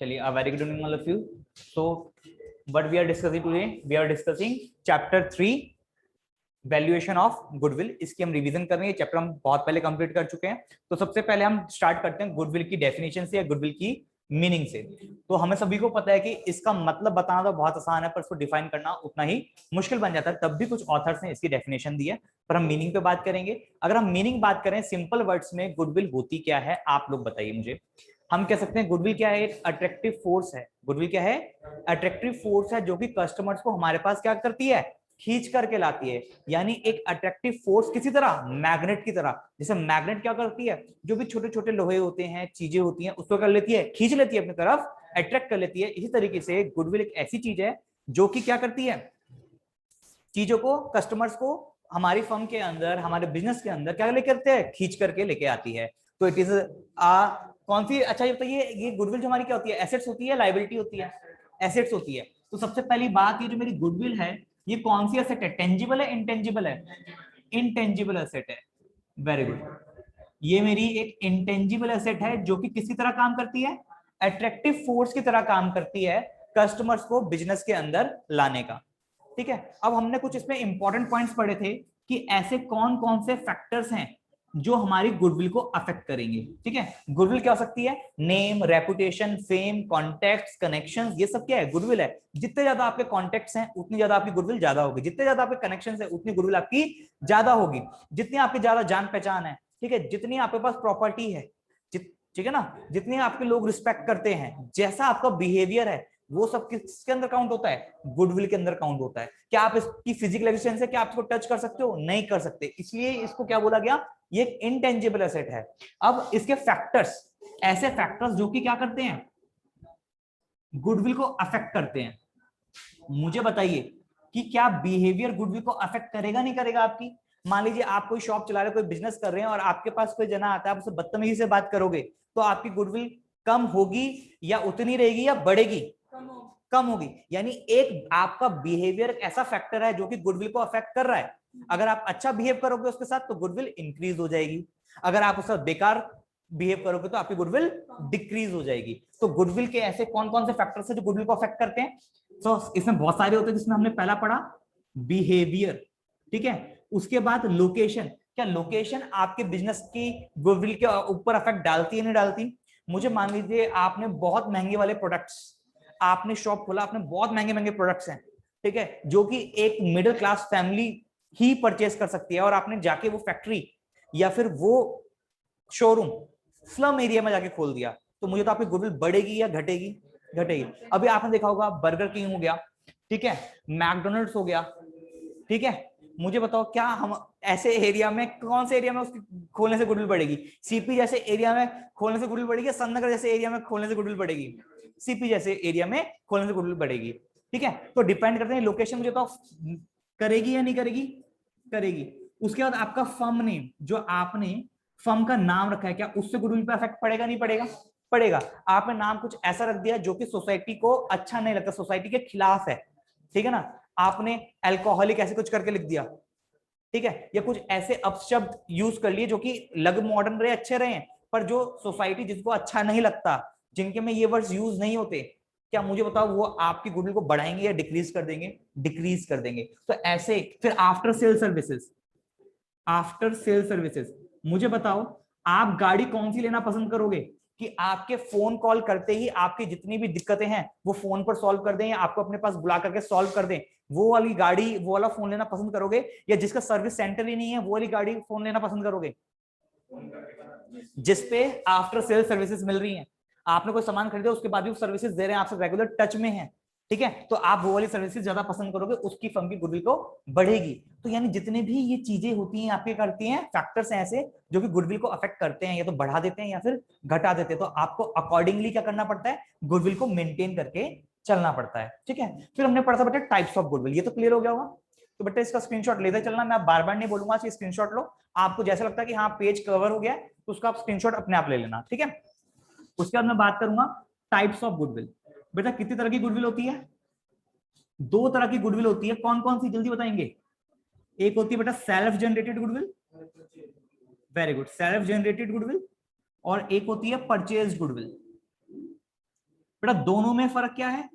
चलिए, a very good evening all of you. So what we are discussing today, we are discussing chapter 3 valuation of goodwill. इसकी हम revision कर रहे हैं. Chapter हम बहुत पहले कंप्लीट कर चुके हैं. तो सबसे पहले हम स्टार्ट करते हैं गुडविल की डेफिनेशन से या गुडविल की मीनिंग से. तो हमें सभी को पता है कि इसका मतलब बताना तो बहुत आसान है, पर इसको डिफाइन करना उतना ही मुश्किल बन जाता है. तब भी कुछ ऑथर्स ने इसकी डेफिनेशन दी है, पर हम मीनिंग पे बात करेंगे. अगर हम मीनिंग बात करें सिंपल वर्ड्स में, गुडविल होती क्या है आप लोग बताइए मुझे. हम कह सकते हैं गुडविल क्या है? एक अट्रैक्टिव फोर्स है. गुडविल क्या है? अट्रैक्टिव फोर्स है जो कि कस्टमर्स को हमारे पास क्या करती है? खींच करके लाती है. यानी एक अट्रैक्टिव फोर्स किसी तरह, मैग्नेट की तरह. जैसे मैग्नेट क्या करती है? जो भी छोटे छोटे लोहे होते हैं, चीजें होती हैं, उसको कर लेती है, खींच लेती है अपनी तरफ, अट्रैक्ट कर लेती है. इसी तरीके से गुडविल एक ऐसी चीज है जो कि क्या करती है? चीजों को, कस्टमर्स को हमारी फर्म के अंदर, हमारे बिजनेस के अंदर क्या लेके आते हैं? खींच करके लेके आती है. तो इट इज कौन सी, अच्छा ये बताइए, ये गुडविल जो हमारी क्या होती है? एसेट्स होती है, लायबिलिटी होती है? एसेट्स होती है. तो सबसे पहली बात, ये जो मेरी गुडविल है, ये कौन सी एसेट है? टेंजिबल है, इंटेंजिबल है? इंटेंजिबल एसेट है. Very good. ये मेरी एक इंटेंजिबल एसेट है जो कि किसी तरह काम करती है? अट्रैक्टिव फोर्स की तरह काम करती है कस्टमर्स को बिजनेस के अंदर लाने का. ठीक है. अब हमने कुछ इसमें इंपॉर्टेंट पॉइंट्स पढ़े थे कि ऐसे कौन कौन से फैक्टर्स हैं जो हमारी गुडविल को अफेक्ट करेंगे. ठीक है. गुडविल क्या हो सकती है? Name, reputation, fame, contacts, connections, ये सब क्या है? गुडविल है. जितने ज्यादा आपके कॉन्टेक्ट्स हैं उतनी ज्यादा आपकी गुडविल ज्यादा होगी. जितने ज्यादा आपके कनेक्शंस हैं उतनी गुडविल आपकी ज्यादा होगी. जितनी आपकी ज्यादा जान पहचान है, ठीक है, जितनी आपके पास प्रॉपर्टी है, ठीक है ना, जितने आपके लोग रिस्पेक्ट करते हैं, जैसा आपका बिहेवियर है, वो सब किसके अंदर काउंट होता है? गुडविल के अंदर काउंट होता है. क्या आप इसकी फिजिकल एग्जिस्टेंस है, क्या आप इसको टच कर सकते हो? नहीं कर सकते. इसलिए इसको क्या बोला गया? ये एक इंटेंजिबल एसेट है. अब इसके फैक्टर्स, ऐसे फैक्टर्स जो कि क्या करते हैं? गुडविल को अफेक्ट करते हैं. मुझे बताइए कि क्या बिहेवियर गुडविल को अफेक्ट करेगा, नहीं करेगा आपकी? मान लीजिए आप कोई शॉप चला रहे हो, कोई बिजनेस कर रहे हैं, और आपके पास कोई जना आता है, आप उससे बदतमीजी से बात करोगे, तो आपकी गुडविल कम होगी या उतनी रहेगी या बढ़ेगी? कम होगी. यानी एक आपका बिहेवियर ऐसा फैक्टर है जो कि गुडविल को अफेक्ट कर रहा है. अगर आप अच्छा बिहेव करोगे उसके साथ तो गुडविल इंक्रीज हो जाएगी. अगर आप उसका बेकार बिहेव करोगे तो आपकी गुडविल डिक्रीज हो जाएगी. तो गुडविल के ऐसे कौन कौन से फैक्टर्स हैं जो गुडविल को अफेक्ट करते हैं? तो इसमें बहुत सारे होते हैं, जिसमें हमने पहला पढ़ा बिहेवियर. ठीक है. उसके बाद लोकेशन. क्या लोकेशन आपके बिजनेस की गुडविल के ऊपर अफेक्ट डालती है, नहीं डालती? मुझे मान लीजिए आपने बहुत महंगे वाले प्रोडक्ट्स, आपने शॉप खोला, आपने बहुत महंगे महंगे प्रोडक्ट्स हैं, ठीक है, जो कि एक मिडिल क्लास फैमिली ही परचेस कर सकती है, और आपने जाके वो फैक्ट्री या फिर वो शोरूम स्लम एरिया में जाके खोल दिया, तो मुझे तो आपकी गुडविल बढ़ेगी या घटेगी? घटेगी. अभी आपने देखा होगा बर्गर किंग हो गया, ठीक है, मैकडोनल्ड्स हो गया, ठीक है. मुझे बताओ क्या हम ऐसे एरिया में, कौन से एरिया में उसकी खोलने से गुडविल बढ़ेगी? सीपी जैसे एरिया में खोलने से गुडविल बढ़ेगी या सननगर जैसे एरिया में खोलने से गुडविल बढ़ेगी? सीपी जैसे एरिया में खोलने से गुडविल बढ़ेगी. ठीक है. तो डिपेंड करते हैं लोकेशन. मुझे तो करेगी या नहीं करेगी? करेगी. उसके बाद आपका फर्म नेम, जो आपने फर्म का नाम रखा है, क्या उससे गुडविल पे इफेक्ट पड़ेगा, नहीं पड़ेगा? पड़ेगा. आपने नाम कुछ ऐसा रख दिया जो कि सोसाइटी को अच्छा नहीं लगता, सोसाइटी के खिलाफ है, ठीक है ना. आपने अल्कोहलिक ऐसे कुछ करके लिख दिया, ठीक है, या कुछ ऐसे अपशब्द यूज कर लिए जो कि लग मॉडर्न रहे, अच्छे रहे, पर जो सोसाइटी जिसको अच्छा नहीं लगता, जिनके में ये वर्ड्स यूज नहीं होते, क्या मुझे बताओ वो आपकी गुडविल को बढ़ाएंगे या डिक्रीज कर देंगे? डिक्रीज कर देंगे. तो ऐसे. फिर after sale services. After sale services, मुझे बताओ आप गाड़ी कौन सी लेना पसंद करोगे? कि आपके फोन कॉल करते ही आपकी जितनी भी दिक्कतें हैं वो फोन पर सॉल्व कर दें, या आपको अपने पास बुला करके सॉल्व कर दें, वो वाली गाड़ी, वो वाला फोन लेना पसंद करोगे, या जिसका सर्विस सेंटर ही नहीं है वो वाली गाड़ी, फोन लेना पसंद करोगे जिसपे आफ्टर सेल सर्विसेज मिल रही हैं? आपने कोई सामान खरीदा, उसके बाद भी वो सर्विसेज दे रहे हैं, आपसे रेगुलर टच में है, ठीक है, तो आप वो वाली सर्विसेज ज्यादा पसंद करोगे, उसकी फर्म की गुडविल को बढ़ेगी. तो यानी जितने भी ये चीजें होती हैं आपके करती हैं, फैक्टर्स हैं ऐसे जो कि गुडविल को अफेक्ट करते हैं, या तो बढ़ा देते हैं या फिर घटा देते हैं. तो आपको अकॉर्डिंगली क्या करना पड़ता है? गुडविल को मेंटेन करके चलना पड़ता है. ठीक है. फिर हमने पढ़ा था बेटा टाइप्स ऑफ गुडविल. ये तो क्लियर हो गया होगा. तो बेटा इसका स्क्रीनशॉट लेते चलना. मैं बार बार नहीं बोलूंगा, स्क्रीनशॉट लो. आपको जैसा लगता है कि हाँ पेज कवर हो गया है, तो उसका आप स्क्रीनशॉट अपने आप ले लेना. ठीक है. उसके बाद मैं बात करूंगा टाइप्स ऑफ गुडविल. बेटा कितनी तरह की गुडविल होती है? दो तरह की गुडविल होती है. कौन कौन सी, जल्दी बताएंगे? एक होती है बेटा self generated goodwill. Very good. Self generated goodwill. और एक होती है परचेज गुडविल. बेटा दोनों में फर्क क्या है?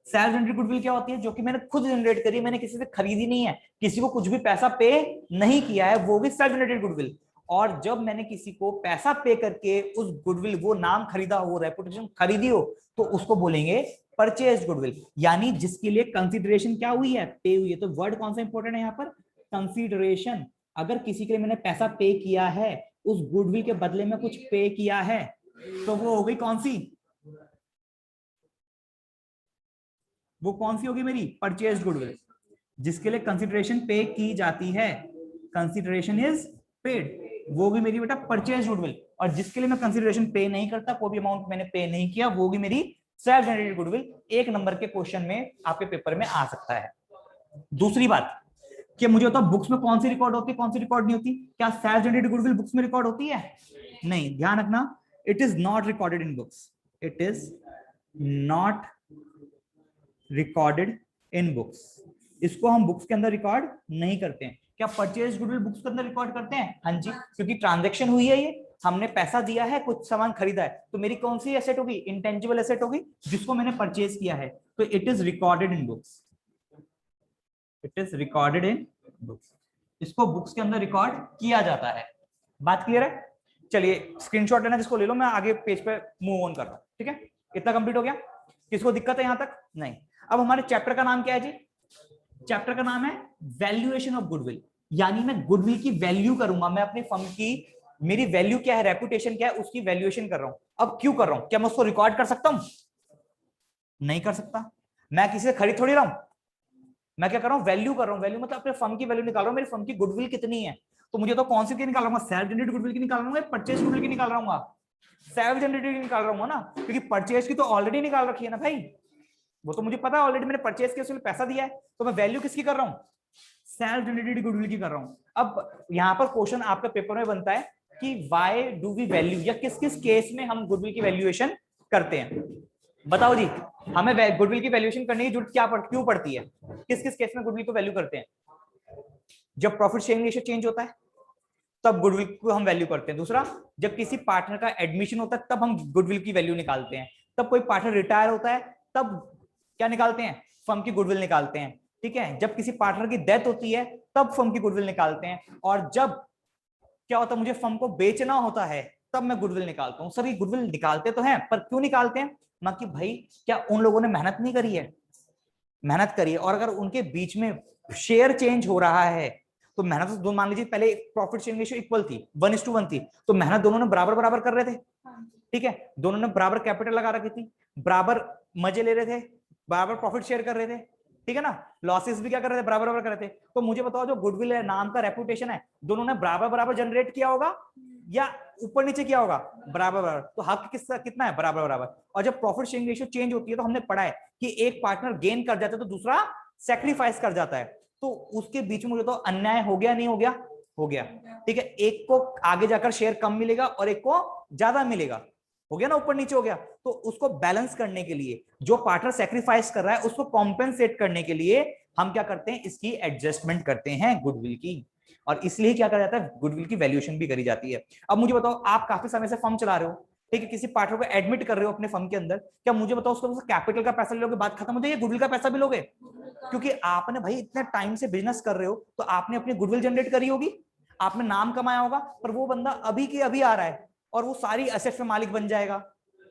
सेल्फ जनरेटेड गुडविल क्या होती है? जो कि मैंने खुद जनरेट करी, मैंने किसी से खरीदी नहीं है, किसी को कुछ भी पैसा पे नहीं किया है, वो भी सेल्फ जनरेटेड गुडविल। और जब मैंने किसी को पैसा पे करके उस गुडविल, वो नाम खरीदा हो, रेपुटेशन खरीदी हो, तो उसको बोलेंगे परचेज गुडविल। यानी जिसके लिए कंसिडरेशन क्या हुई है? पे हुई है। तो वर्ड कौन सा इंपॉर्टेंट है यहाँ पर? कंसिडरेशन। अगर किसी के लिए मैंने पैसा पे किया है, उस गुडविल के बदले में कुछ पे किया है, तो वो हो गई कौन सी? वो कौन सी होगी मेरी? Purchase goodwill. जिसके लिए कंसिडरेशन पे की जाती है, कंसिडरेशन इज पेड, वो भी मेरी बेटा परचेज गुडविल। और जिसके लिए मैं कंसिडरेशन पे नहीं करता, कोई भी अमाउंट मैंने पे नहीं किया, वो भी मेरी सेल्फ जनरेटेड गुडविल। एक नंबर के क्वेश्चन में आपके पेपर में आ सकता है। दूसरी बात कि मुझे बताओ बुक्स में कौन सी रिकॉर्ड होती है, कौन सी रिकॉर्ड नहीं होती? क्या सेल्फ जनरेटेड गुडविल बुक्स में रिकॉर्ड होती है? नहीं, ध्यान रखना, it is not recorded in books. It is not recorded in books. इसको हम बुक्स के अंदर रिकॉर्ड नहीं करते हैं। क्या परचेज गुडविल बुक्स के अंदर रिकॉर्ड करते हैं? हाँ जी, क्योंकि ट्रांजैक्शन हुई है, ये हमने पैसा दिया है, कुछ सामान खरीदा है, तो मेरी कौन सी एसेट होगी? इंटेंजिबल एसेट होगी, जिसको मैंने परचेज किया है। तो it is recorded in books. It is recorded in books. इसको बुक्स के अंदर रिकॉर्ड किया जाता है। बात क्लियर है? चलिए स्क्रीनशॉट लेना जिसको ले लो, मैं आगे पेज पे मूव ऑन कर रहा हूं। ठीक है, इतना कंप्लीट हो गया? किसको दिक्कत है यहां तक? नहीं। अब हमारे चैप्टर का नाम क्या है जी? चैप्टर का नाम है वैल्यूएशन ऑफ गुडविल। यानी मैं गुडविल की वैल्यू करूंगा, मैं अपनी फर्म की, मेरी वैल्यू क्या है, रेपुटेशन क्या है, उसकी वैल्यूएशन कर रहा हूं। अब क्यों कर रहा हूं? क्या मैं उसको रिकॉर्ड कर सकता हूं? नहीं कर सकता। मैं किसी से खरीद थोड़ी रहा हूं, मैं क्या कर रहा हूं? वैल्यू कर रहा हूं। वैल्यू मतलब अपने फर्म की वैल्यू निकाल रहा हूं, मेरी फर्म की गुडविल कितनी है। तो मुझे तो कौन सी की निकाल रहा हूं? सेल्फ जनरेटेड गुडविल की निकाल रहा हूं, परचेज गुडविल की निकाल रहा हूं? सेल्फ जनरेटेड की निकाल रहा हूं ना, क्योंकि परचेज की तो ऑलरेडी निकाल रखी है ना भाई, वो तो मुझे पता है ऑलरेडी, मैंने परचेज किया, उसके लिए पैसा दिया है, तो मैं वैल्यू किसकी कर रहा हूं? सेल्फ जनरेटेड गुडविल की कर रहा हूं। अब यहां पर क्वेश्चन आपके पेपर में बनता है कि व्हाई डू वी वैल्यू, या किस किस केस में हम गुडविल की वैल्यूएशन करते हैं। बताओ जी, हमें गुडविल की वैल्यूएशन करने की जरूरत क्यों पड़ती है? किस किस केस में गुडविल को वैल्यू करते हैं? जब प्रॉफिट शेयरिंग रेशियो चेंज होता है, तब गुडविल को हम वैल्यू करते हैं। दूसरा, जब किसी पार्टनर का एडमिशन होता है, तब हम गुडविल की वैल्यू निकालते हैं। तब कोई पार्टनर रिटायर होता है, तब क्या निकालते हैं? फर्म की गुडविल निकालते हैं। ठीक है, जब किसी पार्टनर की डेथ होती है, तब फर्म की गुडविल निकालते हैं। और जब क्या होता है, मुझे फर्म को बेचना होता है, तब मैं गुडविल निकालता हूं। सभी गुडविल निकालते तो हैं, पर क्यों निकालते हैं? ना कि भाई क्या उन लोगों ने मेहनत नहीं करी है? मेहनत करी है, और अगर उनके बीच में शेयर चेंज हो रहा है, तो मेहनत तो दो, मान लीजिए पहले प्रॉफिट शेयरिंग रेशियो इक्वल थी, 1:1 थी, तो मेहनत दोनों ने बराबर बराबर कर रहे थे। ठीक है, दोनों ने बराबर कैपिटल लगा रखी थी, बराबर मजे ले रहे थे, बराबर प्रॉफिट शेयर कर रहे थे। ठीक है ना, लॉसेस भी क्या कर रहे थे? बराबर बराबर कर रहे थे। तो मुझे बताओ, जो गुडविल है, नाम का रेपुटेशन है, दोनों ने बराबर बराबर जनरेट किया होगा या ऊपर नीचे किया होगा? बराबर बराबर। तो हक किसका कितना है? बराबर बराबर। और जब प्रॉफिट शेयरिंग रेशियो चेंज होती है, तो हमने पढ़ा है कि एक पार्टनर गेन कर जाता है, तो दूसरा सेक्रीफाइस कर जाता है। तो उसके बीच में मुझे तो अन्याय हो गया, नहीं हो गया? हो गया। ठीक है, एक को आगे जाकर शेयर कम मिलेगा और एक को ज्यादा मिलेगा, हो गया ना, ऊपर नीचे हो गया। तो उसको बैलेंस करने के लिए, जो पार्टनर सेक्रीफाइस कर रहा है, उसको कॉम्पेंसेट करने के लिए हम क्या करते हैं? इसकी एडजस्टमेंट करते हैं गुडविल की। और इसलिए क्या करा जाता है? गुडविल की वैल्यूएशन भी करी जाती है। अब मुझे बताओ, आप काफी समय से फर्म चला रहे हो, ठीक है, किसी पार्टनर को एडमिट कर रहे हो अपने फर्म के अंदर, क्या मुझे बताओ उसको कैपिटल का पैसा ले लोगे, बात खत्म हो जाएगी? गुडविल का पैसा भी लोगे? क्योंकि आपने भाई इतने टाइम से बिजनेस कर रहे हो, तो आपने अपनी गुडविल जनरेट करी होगी, आपने नाम कमाया होगा। पर वो बंदा अभी के अभी आ रहा है, और वो सारी एसेट्स में मालिक बन जाएगा,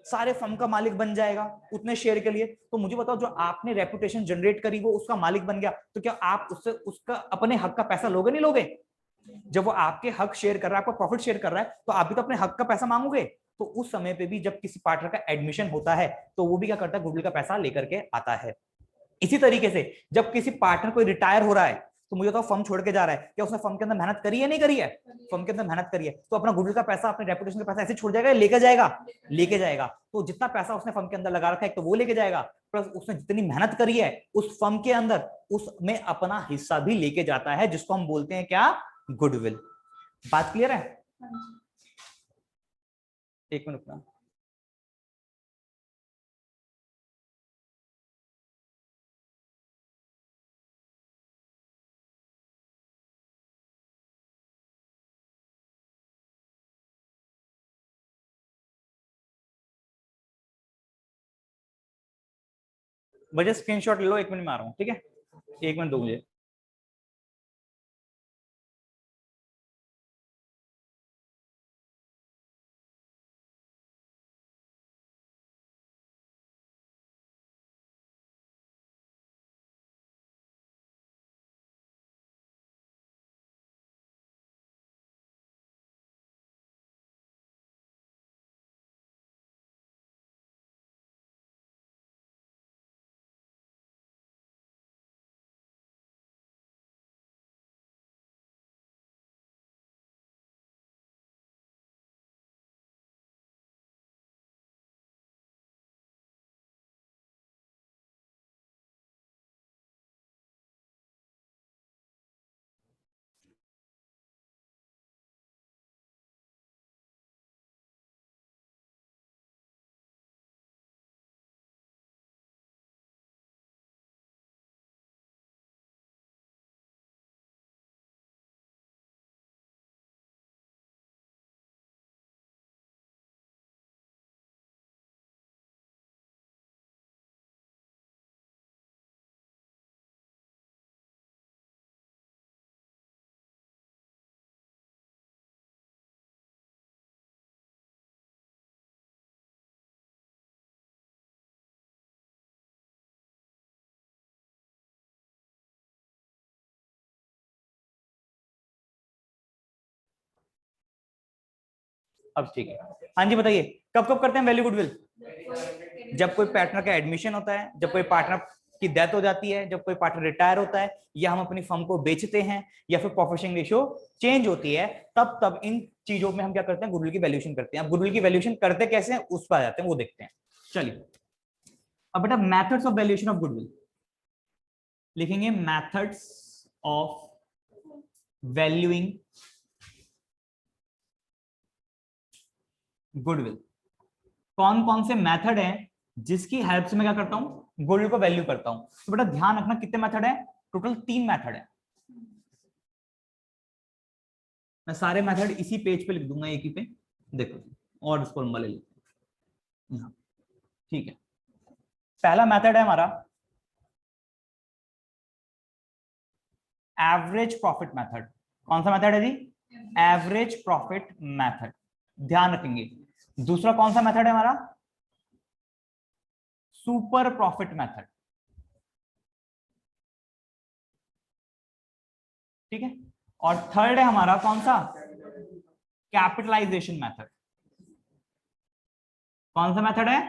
सारे फर्म का मालिक बन जाएगा उतने शेयर के लिए। तो मुझे बताओ, जो आपने रेपुटेशन जनरेट करी, वो उसका मालिक बन गया, तो क्या आप उससे उसका अपने हक का पैसा लोगे, नहीं लोगे? जब वो आपके हक शेयर कर रहा है, आपका प्रॉफिट शेयर कर रहा है, तो आप भी तो अपने हक का पैसा मांगोगे। तो उस समय पे भी जब किसी पार्टनर का एडमिशन होता है, तो वो भी क्या करता है? गुडविल का पैसा लेकर के आता है। इसी तरीके से जब किसी पार्टनर को रिटायर हो रहा है, तो मुझे तो फर्म छोड़ के जा रहा है, क्या उसने फर्म के अंदर मेहनत करी है, नहीं करी है? फर्म के अंदर मेहनत करी है, तो अपना गुडविल का पैसा, अपने रेपुटेशन का पैसा ऐसे छोड़ जाएगा, लेके जाएगा? लेके जाएगा। तो जितना पैसा उसने फर्म के अंदर लगा रखा है, तो वो लेके जाएगा, प्लस उसने जितनी मेहनत करी है उस फर्म के अंदर, उसमें अपना हिस्सा भी लेके जाता है, जिसको हम बोलते हैं क्या? गुडविल। बात क्लियर है? एक मिनट। बजे स्क्रीनशॉट ले लो, 1 मिनट में आ रहा हूँ, ठीक है, 1 मिनट दो मुझे। अब ठीक है, हाँ जी बताइए, कब कब करते हैं वैल्यू गुडविल? जब कोई पार्टनर का एडमिशन होता है, जब कोई पार्टनर की डेथ हो जाती है, जब कोई पार्टनर रिटायर होता है, या हम अपनी फर्म को बेचते हैं, या फिर प्रॉफिट रेशियो चेंज होती है, तब तब इन चीजों में हम क्या करते हैं, गुडविल की वैल्यूएशन करते हैं। अब गुडविल की वैल्यूएशन करते कैसे हैं उस पर आ जाते हैं, वो देखते हैं। चलिए अब बेटा methods of valuation of goodwill लिखेंगे, मेथड्स ऑफ वैल्यूइंग गुडविल। कौन कौन से मेथड हैं जिसकी हेल्प से मैं क्या करता हूं, गुडविल को वैल्यू करता हूं? तो बेटा ध्यान रखना कितने मेथड है, टोटल 3 मेथड है। मैं सारे मेथड इसी पेज पे लिख दूंगा, एक ही पे, देखो, और इसको लंबा ले लेते हैं, ठीक है। पहला मेथड है हमारा एवरेज प्रॉफिट मेथड। कौन सा मेथड है जी? एवरेज प्रॉफिट मेथड, ध्यान रखेंगे। दूसरा कौन सा मेथड है हमारा? सुपर प्रॉफिट मेथड, ठीक है। और थर्ड है हमारा कौन सा? Capitalisation method. कौन सा मेथड है?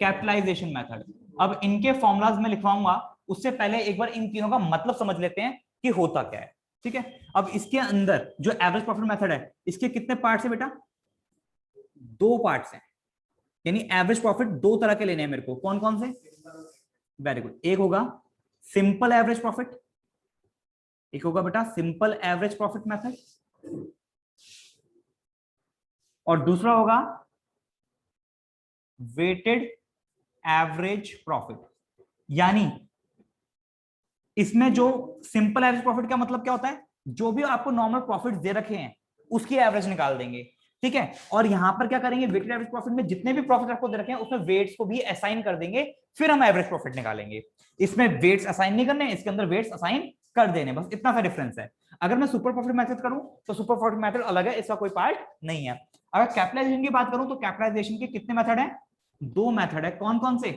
Capitalisation method. अब इनके फॉर्मूलाज में लिखवाऊंगा, उससे पहले एक बार इन तीनों का मतलब समझ लेते हैं कि होता क्या है, ठीक है। अब इसके अंदर जो एवरेज प्रॉफिट मेथड है, इसके कितने पार्ट्स है बेटा? 2 पार्ट्स हैं, यानी एवरेज प्रॉफिट 2 तरह के लेने हैं मेरे को। कौन कौन से? Very good. एक होगा सिंपल एवरेज प्रॉफिट, एक होगा बेटा सिंपल एवरेज प्रॉफिट मेथड, और दूसरा होगा वेटेड एवरेज प्रॉफिट। यानी इसमें जो सिंपल एवरेज प्रॉफिट का मतलब क्या होता है, जो भी आपको नॉर्मल प्रॉफिट दे रखे हैं उसकी एवरेज निकाल देंगे, ठीक है। और यहां पर क्या करेंगे, वेटेड एवरेज प्रॉफिट में जितने भी प्रॉफिट आपको दे रखे हैं उसमें वेट्स को भी असाइन कर देंगे, फिर हम एवरेज प्रॉफिट निकालेंगे। इसमें वेट्स असाइन नहीं करने, इसके अंदर वेट्स असाइन कर देने, बस इतना सा डिफरेंस है। अगर मैं सुपर प्रॉफिट मेथड करूं तो सुपर प्रॉफिट मेथड अलग है, इसका कोई पार्ट नहीं है। अगर कैपिटलाइजेशन की बात करूं तो कैपिटलाइजेशन के कितने मेथड है? 2 मेथड है। कौन कौन से?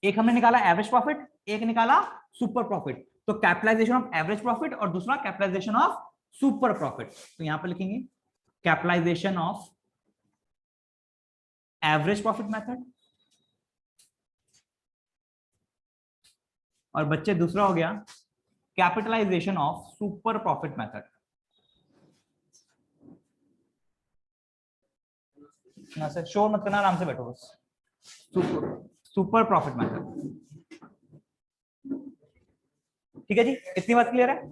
एक हमने निकाला एवरेज प्रॉफिट, एक निकाला सुपर प्रॉफिट। तो कैपिटलाइजेशन ऑफ एवरेज प्रॉफिट और दूसरा कैपिटलाइजेशन ऑफ सुपर प्रॉफिट। तो यहां पर लिखेंगे capitalisation of average profit method, और बच्चे दूसरा हो गया capitalisation of super profit method. ना सर शोर मत करना, आराम से बैठो बस। सुपर प्रॉफिट मेथड, ठीक है जी, इतनी बात क्लियर है?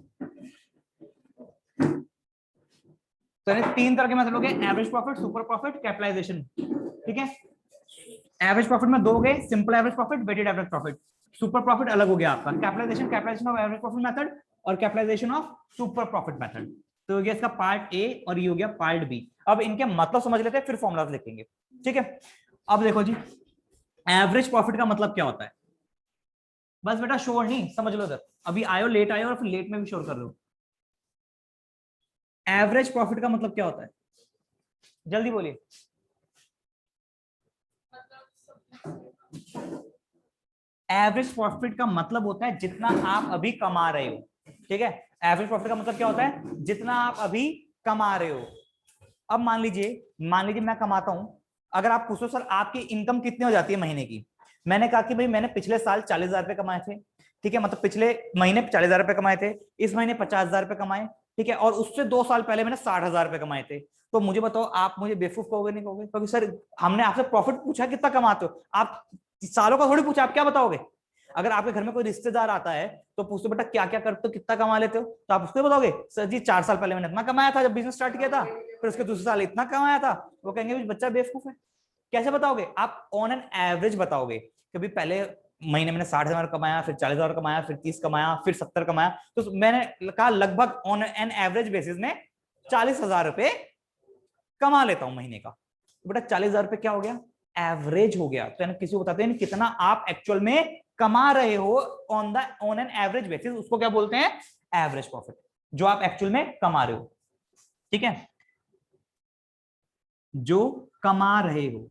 तो 3 तरह के मेथड हो गए, average profit, super profit, capitalisation, ठीक है। एवरेज प्रॉफिट में 2 हो गए, simple average profit, weighted average profit. Super profit अलग हो गया आपका, capitalisation of average profit method और capitalisation of super profit method. तो हो गया इसका पार्ट ए और ये हो गया पार्ट बी। अब इनके मतलब समझ लेते हैं, फिर फॉर्मूलाज लिखेंगे, ठीक है। अब देखो जी, एवरेज प्रॉफिट का मतलब क्या होता है? बस बेटा शोर नहीं, समझ लो इधर, अभी आयो लेट आयो और फिर लेट में भी शोर कर रहे हो। एवरेज प्रॉफिट का मतलब क्या होता है, जल्दी बोलिए। एवरेज प्रॉफिट का मतलब होता है जितना आप अभी कमा रहे हो, ठीक है। एवरेज प्रॉफिट का मतलब क्या होता है, जितना आप अभी कमा रहे हो। अब मान लीजिए मैं कमाता हूं, अगर आप पूछो सर आपकी इनकम कितनी हो जाती है महीने की, मैंने कहा कि भाई मैंने पिछले साल 40,000 रुपए कमाए थे, ठीक है, मतलब पिछले महीने 40,000 रुपए कमाए थे, इस महीने 50,000 रुपए कमाए, ठीक है, और उससे 2 साल पहले मैंने 60,000 रुपए कमाए थे। तो मुझे बताओ, आप मुझे बेवकूफ कहोगे नहीं कहोगे? क्योंकि सर हमने आपसे प्रॉफिट पूछा कितना कमाते हो, आप सालों का थोड़ी पूछा, आप क्या बताओगे? अगर आपके घर में कोई रिश्तेदार आता है तो पूछते बेटा क्या क्या करते हो, कितना कमा लेते हो, तो आप उसको बताओगे सर जी 4 साल पहले मैंने इतना कमाया था जब बिजनेस स्टार्ट किया था, फिर उसके दूसरे साल इतना कमाया था। वो कहेंगे बच्चा बेवकूफ है। कैसे बताओगे आप? ऑन एन एवरेज बताओगे कि भाई पहले महीने मैंने 60,000 कमाया, फिर 40,000 कमाया, फिर 30 कमाया, फिर 70 कमाया। तो मैंने कहा लगभग ऑन एन एवरेज बेसिस में 40,000 रुपए कमा लेता हूं महीने का। तो बेटा 40,000 रुपए क्या हो गया, एवरेज हो गया। तो किसी को बताते हैं कितना आप एक्चुअल में कमा रहे हो ऑन एन एवरेज बेसिस, उसको क्या बोलते हैं, एवरेज प्रॉफिट, जो आप एक्चुअल में कमा रहे हो, ठीक है, जो कमा रहे हो,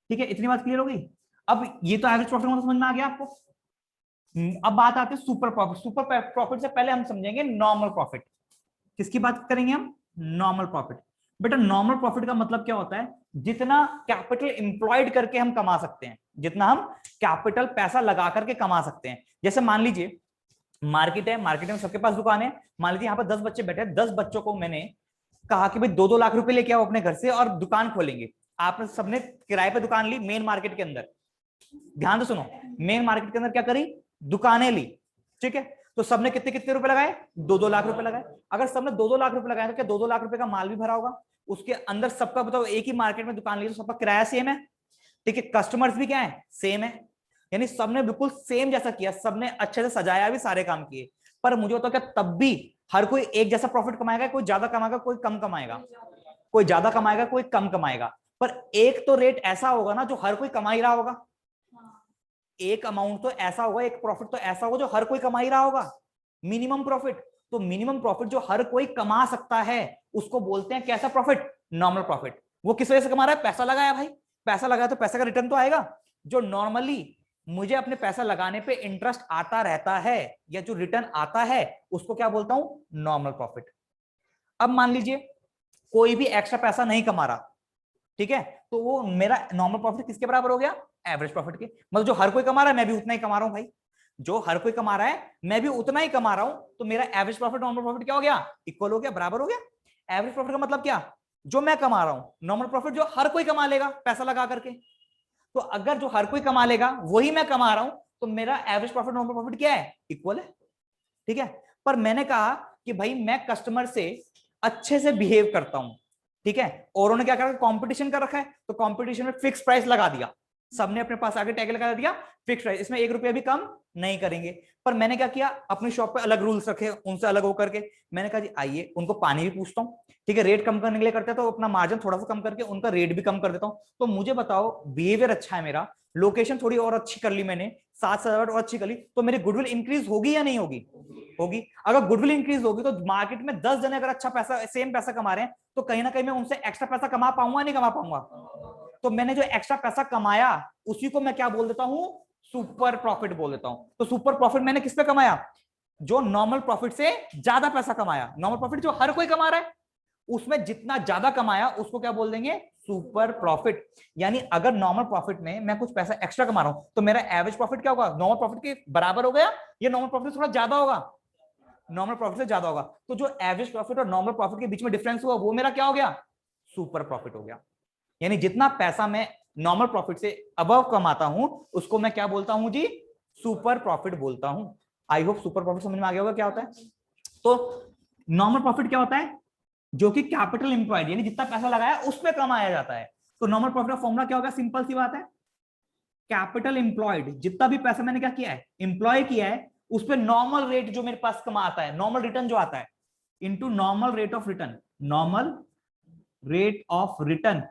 ठीक है। इतनी बात क्लियर हो गई? अब ये तो एवरेज प्रॉफिट मतलब समझ में आ गया आपको। अब बात आती है सुपर प्रॉफिट। सुपर प्रॉफिट से पहले हम समझेंगे नॉर्मल प्रॉफिट। किसकी बात करेंगे हम? Normal profit. बेटा नॉर्मल प्रॉफिट का मतलब क्या होता है, जितना कैपिटल इंप्लॉयड करके हम कमा सकते हैं, जितना हम कैपिटल पैसा लगा करके कमा सकते हैं। जैसे मान लीजिए मार्केट है, मार्केट में सबके पास दुकान है, मान लीजिए यहाँ पर 10 बच्चे बैठे हैं, 10 बच्चों को मैंने कहा कि भाई 2-2 लाख रुपए लेके आओ अपने घर से और दुकान खोलेंगे। आपने सबने किराए पे दुकान ली मेन मार्केट के अंदर। ध्यान से सुनो, मेन मार्केट के अंदर क्या करी, दुकानें ली, ठीक है। तो सबने कितने कितने रुपए लगाए, 2-2 लाख रुपए लगाए। अगर सबने 2-2 लाख रुपए लगाए तो क्या 2-2 लाख रुपए का माल भी भरा होगा उसके अंदर? सबका बताओ, एक ही मार्केट में दुकान ली तो सबका किराया सेम है, ठीक है, कस्टमर्स भी क्या है, सेम है। यानी सबने बिल्कुल सेम जैसा किया, सबने अच्छे से सजाया भी, सारे काम किए। पर मुझे होता क्या तब भी हर कोई एक जैसा प्रॉफिट कमाएगा, कोई ज्यादा कमाएगा कोई कम कमाएगा, कोई ज्यादा कमाएगा कोई कम कमाएगा। पर एक तो रेट ऐसा होगा ना जो हर कोई कमा ही रहा होगा, एक अमाउंट तो ऐसा होगा, एक प्रॉफिट तो ऐसा होगा जो हर कोई कमा ही रहा होगा, मिनिमम प्रॉफिट। तो मिनिमम प्रॉफिट जो हर कोई कमा सकता है उसको बोलते हैं कैसा प्रॉफिट, नॉर्मल प्रॉफिट। वो किस वजह से कमा रहा है, पैसा लगाया भाई, पैसा लगाया तो पैसे का रिटर्न तो आएगा। जो नॉर्मली मुझे अपने पैसा लगाने पे इंटरेस्ट आता रहता है या जो रिटर्न आता है उसको क्या बोलता हूं, नॉर्मल प्रॉफिट। अब मान लीजिए कोई भी एक्स्ट्रा पैसा नहीं कमा रहा, ठीक है, तो वो मेरा नॉर्मल प्रॉफिट किसके बराबर हो गया, एवरेज प्रॉफिट के। मतलब जो हर कोई कमा रहा है मैं भी उतना ही कमा रहा हूं भाई, जो हर कोई कमा रहा है मैं भी उतना ही कमा रहा हूं, तो मेरा एवरेज प्रॉफिट नॉर्मल प्रॉफिट क्या हो गया, इक्वल हो गया, बराबर हो गया। एवरेज प्रॉफिट का मतलब क्या, जो मैं कमा रहा हूं, नॉर्मल प्रॉफिट जो हर कोई कमा लेगा पैसा लगा करके। तो अगर जो हर कोई कमा लेगा वही मैं कमा रहा हूं, तो मेरा एवरेज प्रॉफिट नॉर्मल प्रॉफिट क्या है, इक्वल है, ठीक है। पर मैंने कहा कि भाई मैं कस्टमर से अच्छे से बिहेव करता हूं, ठीक है, और उन्होंने क्या करा, कंपटीशन कर रखा है, तो कंपटीशन में फिक्स प्राइस लगा दिया, सबने अपने पास आगे टैग लगा दिया फिक्स प्राइस, इसमें 1 रुपया भी कम नहीं करेंगे। पर मैंने क्या किया, अपनी शॉप पे अलग रूल्स रखे, उनसे अलग होकर के मैंने कहा जी आइए, उनको पानी भी पूछता हूँ, ठीक है, रेट कम करने के लिए करते हैं तो अपना मार्जिन थोड़ा सा कम करके उनका रेट भी कम कर देता हूँ। तो मुझे बताओ बिहेवियर अच्छा है मेरा, लोकेशन थोड़ी और अच्छी कर ली मैंने, साथ सजावट और अच्छी कर ली, तो मेरी गुडविल इंक्रीज होगी या नहीं होगी, होगी। अगर गुडविल इंक्रीज होगी तो मार्केट में 10 जने अगर अच्छा पैसा सेम पैसा कमा रहे हैं तो कहीं ना कहीं मैं उनसे एक्स्ट्रा पैसा कमा पाऊंगा नहीं कमा पाऊंगा। तो मैंने जो एक्स्ट्रा पैसा कमाया उसी को मैं क्या बोल देता हूं, सुपर प्रॉफिट बोल देता हूं। तो सुपर प्रॉफिट मैंने किस पे कमाया, जो नॉर्मल प्रॉफिट से ज्यादा पैसा कमाया। नॉर्मल प्रॉफिट जो हर कोई कमा रहा है उसमें जितना ज्यादा कमाया उसको क्या बोल देंगे, सुपर प्रॉफिट। यानी अगर नॉर्मल प्रॉफिट में मैं कुछ पैसा एक्स्ट्रा कमा रहा हूं तो मेरा एवरेज प्रॉफिट क्या होगा, नॉर्मल प्रॉफिट के बराबर हो गया, या नॉर्मल प्रॉफिट थोड़ा ज्यादा होगा, नॉर्मल प्रॉफिट से ज्यादा होगा। तो जो एवरेज प्रॉफिट और नॉर्मल प्रॉफिट के बीच में डिफरेंस हुआ वो मेरा क्या हो गया, सुपर प्रॉफिट हो गया। यानी जितना पैसा मैं नॉर्मल प्रॉफिट से अबव कमाता हूं उसको मैं क्या बोलता हूं जी, सुपर प्रॉफिट बोलता हूं। आई होप सुपर प्रॉफिट समझ में आ गया होगा क्या होता है। तो नॉर्मल प्रॉफिट क्या होता है, जो कि कैपिटल इंप्लॉयड यानी जितना पैसा लगाया उस पर कमाया जाता है। तो नॉर्मल प्रॉफिट का फॉर्मूला क्या होगा, सिंपल सी बात है, कैपिटल इंप्लॉयड, जितना भी पैसा मैंने क्या किया है, इंप्लॉय किया है, उस पर नॉर्मल रेट जो मेरे पास कमा आता है, नॉर्मल रिटर्न जो आता है, into normal rate of return, normal rate of return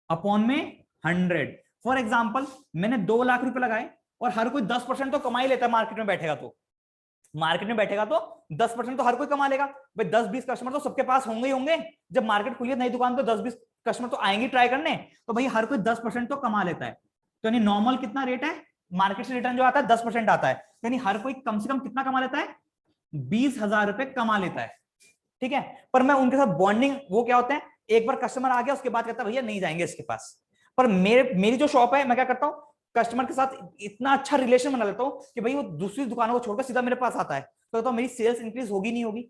upon में 100। फॉर एग्जाम्पल मैंने 2 लाख रुपए लगाए और हर कोई 10% तो कमा ही लेता है मार्केट में बैठेगा तो। मार्केट में बैठेगा तो 10% तो हर कोई कमा लेगा भाई। 10-20 कस्टमर तो सबके पास होंगे ही होंगे। जब मार्केट खुली है नई दुकान तो 10-20 कस्टमर तो आएंगे ट्राई करने, तो भाई हर कोई 10% तो कमा लेता है। तो यानी नॉर्मल कितना रेट है, मार्केट से रिटर्न जो आता है 10% आता है, यानी हर कोई कम से कम कितना कमा लेता है, 20,000 रुपए कमा लेता है। ठीक है, पर मैं उनके साथ बॉन्डिंग वो क्या होते हैं, एक बार कस्टमर आ गया उसके बाद कहता है भैया नहीं जाएंगे इसके पास। पर मेरी जो शॉप है मैं क्या करता हूँ, कस्टमर के साथ इतना अच्छा रिलेशन बना लेता हूँ कि भाई वो दूसरी दुकानों को छोड़कर सीधा मेरे पास आता है, तो मेरी सेल्स इंक्रीज होगी नहीं होगी,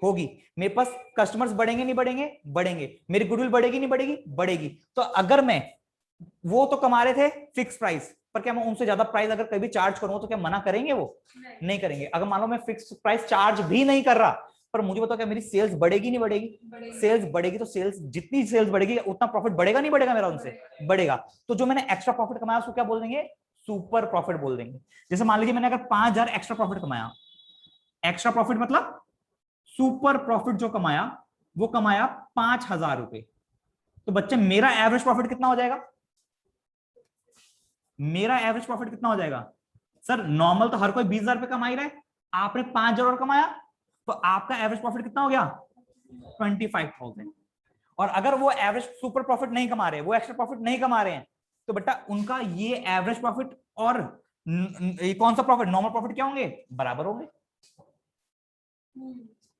होगी। मेरे पास कस्टमर्स बढ़ेंगे नहीं बढ़ेंगे, बढ़ेंगे। मेरी गुडविल बढ़ेगी नहीं बढ़ेगी, बढ़ेगी। तो अगर मैं, वो तो कमा रहे थे फिक्स प्राइस, पर क्या मैं उनसे ज्यादा प्राइस अगर कभी चार्ज करूंगा तो क्या मना करेंगे वो? नहीं करेंगे। अगर मान लो मैं फिक्स प्राइस चार्ज भी नहीं कर रहा, पर मुझे बताओ क्या मेरी सेल्स बढ़ेगी नहीं बढ़ेगी? सेल्स बढ़ेगी। तो सेल्स, जितनी सेल्स बढ़ेगी उतना प्रॉफिट बढ़ेगा नहीं बढ़ेगा मेरा उनसे? बढ़ेगा। तो जो मैंने एक्स्ट्रा प्रॉफिट कमाया उसको क्या बोल देंगे? सुपर प्रॉफिट बोल देंगे। जैसे मान लीजिए मैंने अगर 5,000 एक्स्ट्रा प्रॉफिट कमाया, एक्स्ट्रा प्रॉफिट मतलब सुपर प्रॉफिट जो कमाया वो कमाया 5,000 रुपए, तो बच्चे मेरा एवरेज प्रॉफिट कितना हो जाएगा? मेरा एवरेज प्रॉफिट कितना हो जाएगा? सर नॉर्मल तो हर कोई 20,000 रुपए कमा ही रहा है, आपने 5,000 और कमाया तो आपका एवरेज प्रॉफिट कितना हो गया? 25,000। और अगर वो एवरेज सुपर प्रॉफिट नहीं कमा रहे, वो एक्स्ट्रा प्रॉफिट नहीं कमा रहे हैं, तो बेटा उनका ये एवरेज प्रॉफिट और कौन सा प्रॉफिट, नॉर्मल प्रॉफिट क्या होंगे? बराबर होंगे।